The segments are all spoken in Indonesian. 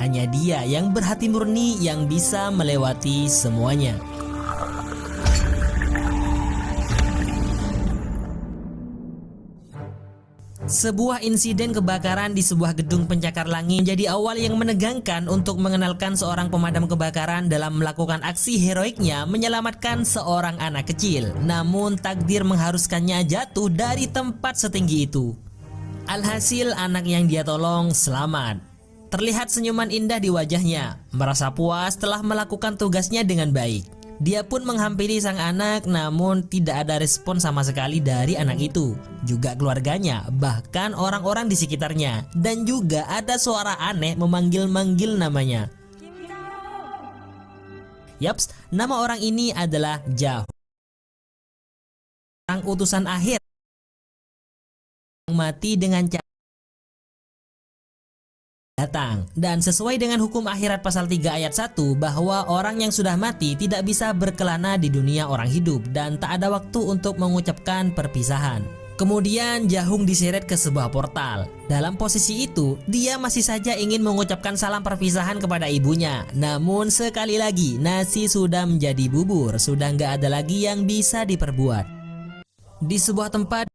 hanya dia yang berhati murni yang bisa melewati semuanya. Sebuah insiden kebakaran di sebuah gedung pencakar langit menjadi awal yang menegangkan untuk mengenalkan seorang pemadam kebakaran dalam melakukan aksi heroiknya menyelamatkan seorang anak kecil. Namun takdir mengharuskannya jatuh dari tempat setinggi itu. Alhasil anak yang dia tolong selamat. Terlihat senyuman indah di wajahnya, merasa puas telah melakukan tugasnya dengan baik. Dia pun menghampiri sang anak, namun tidak ada respon sama sekali dari anak itu. Juga keluarganya, bahkan orang-orang di sekitarnya. Dan juga ada suara aneh memanggil-manggil namanya. Yaps, nama orang ini adalah Jahung, orang utusan akhir yang mati dengan cara datang. Dan sesuai dengan hukum akhirat pasal 3 ayat 1 bahwa orang yang sudah mati tidak bisa berkelana di dunia orang hidup dan tak ada waktu untuk mengucapkan perpisahan. Kemudian Jahung diseret ke sebuah portal. Dalam posisi itu, dia masih saja ingin mengucapkan salam perpisahan kepada ibunya. Namun sekali lagi, nasi sudah menjadi bubur, sudah nggak ada lagi yang bisa diperbuat. Di sebuah tempat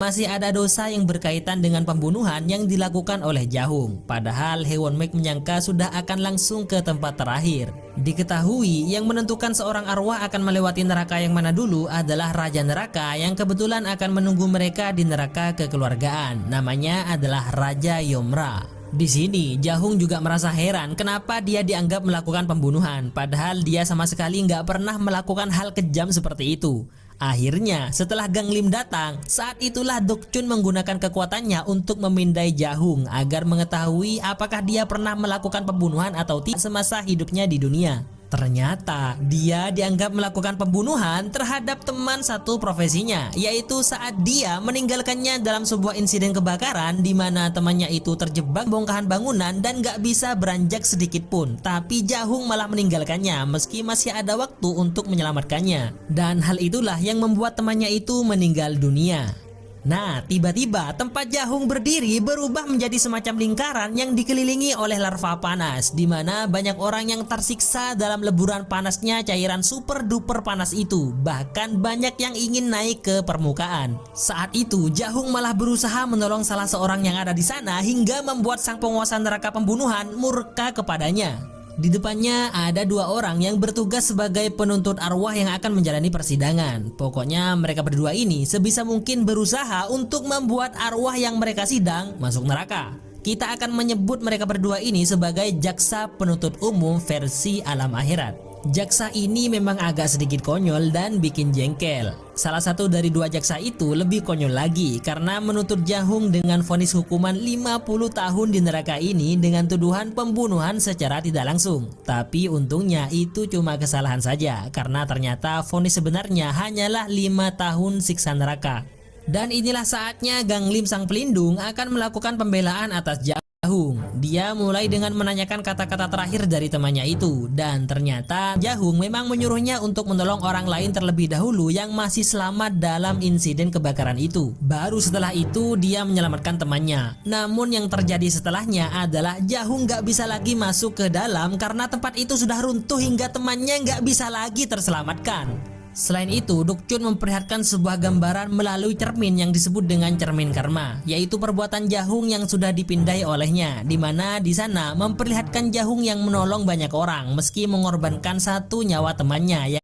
masih ada dosa yang berkaitan dengan pembunuhan yang dilakukan oleh Jahung. Padahal Heewon Mek menyangka sudah akan langsung ke tempat terakhir. Diketahui yang menentukan seorang arwah akan melewati neraka yang mana dulu adalah Raja Neraka yang kebetulan akan menunggu mereka di neraka kekeluargaan. Namanya adalah Raja Yomra. Di sini Jahung juga merasa heran kenapa dia dianggap melakukan pembunuhan, padahal dia sama sekali nggak pernah melakukan hal kejam seperti itu. Akhirnya setelah Gang Lim datang, saat itulah Dokchun menggunakan kekuatannya untuk memindai Jahung agar mengetahui apakah dia pernah melakukan pembunuhan atau tidak semasa hidupnya di dunia. Ternyata dia dianggap melakukan pembunuhan terhadap teman satu profesinya, yaitu saat dia meninggalkannya dalam sebuah insiden kebakaran di mana temannya itu terjebak bongkahan bangunan dan gak bisa beranjak sedikit pun. Tapi Jahung malah meninggalkannya meski masih ada waktu untuk menyelamatkannya. Dan hal itulah yang membuat temannya itu meninggal dunia. Nah, tiba-tiba tempat Jahung berdiri berubah menjadi semacam lingkaran yang dikelilingi oleh larva panas, di mana banyak orang yang tersiksa dalam leburan panasnya cairan super duper panas itu. Bahkan banyak yang ingin naik ke permukaan. Saat itu Jahung malah berusaha menolong salah seorang yang ada di sana hingga membuat sang penguasa neraka pembunuhan murka kepadanya. Di depannya ada dua orang yang bertugas sebagai penuntut arwah yang akan menjalani persidangan. Pokoknya mereka berdua ini sebisa mungkin berusaha untuk membuat arwah yang mereka sidang masuk neraka. Kita akan menyebut mereka berdua ini sebagai jaksa penuntut umum versi alam akhirat. Jaksa ini memang agak sedikit konyol dan bikin jengkel. Salah satu dari dua jaksa itu lebih konyol lagi karena menuntut Jahung dengan vonis hukuman 50 tahun di neraka ini dengan tuduhan pembunuhan secara tidak langsung. Tapi untungnya itu cuma kesalahan saja karena ternyata vonis sebenarnya hanyalah 5 tahun siksa neraka. Dan inilah saatnya Gang Lim sang pelindung akan melakukan pembelaan atas Jahung. Dia mulai dengan menanyakan kata-kata terakhir dari temannya itu. Dan ternyata Jahung memang menyuruhnya untuk menolong orang lain terlebih dahulu yang masih selamat dalam insiden kebakaran itu. Baru setelah itu dia menyelamatkan temannya. Namun yang terjadi setelahnya adalah Jahung gak bisa lagi masuk ke dalam karena tempat itu sudah runtuh hingga temannya gak bisa lagi terselamatkan. Selain itu, Dokchun memperlihatkan sebuah gambaran melalui cermin yang disebut dengan cermin karma, yaitu perbuatan Jahung yang sudah dipindai olehnya, di mana di sana memperlihatkan Jahung yang menolong banyak orang meski mengorbankan satu nyawa temannya.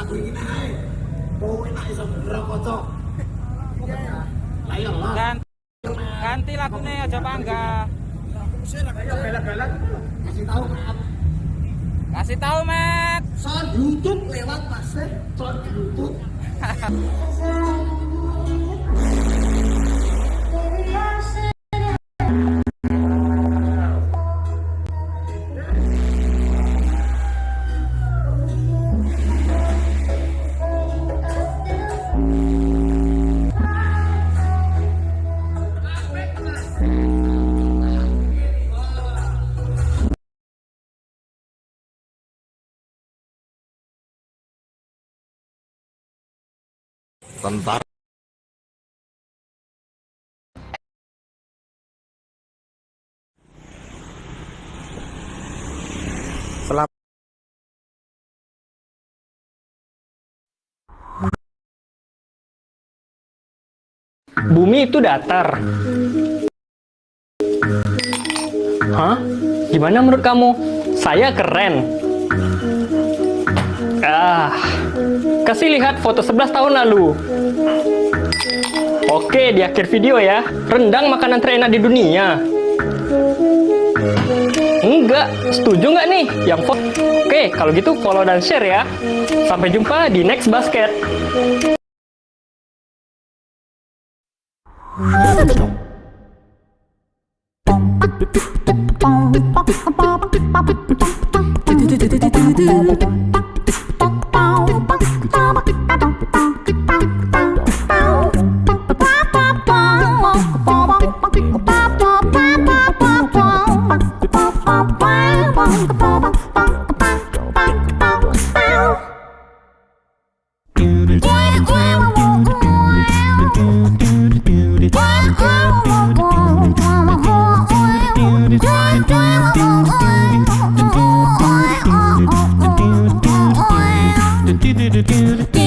aku iki nae. Kowe nek iso ngerokok, Cok. Lah iya lah. Ganti lagune aja panggah. Ayo galak-galak. Kasih tahu, Mat. Kasih tahu, Mat. Soal YouTube lewat Mas. Soal YouTube. Tentara Bumi itu datar. Hah? Gimana menurut kamu? Saya keren. Kasih lihat foto 11 tahun lalu. Oke, di akhir video ya. Rendang makanan terenak di dunia. Enggak, setuju nggak nih? Yang Oke, kalau gitu follow dan share ya. Sampai jumpa di next basket. Do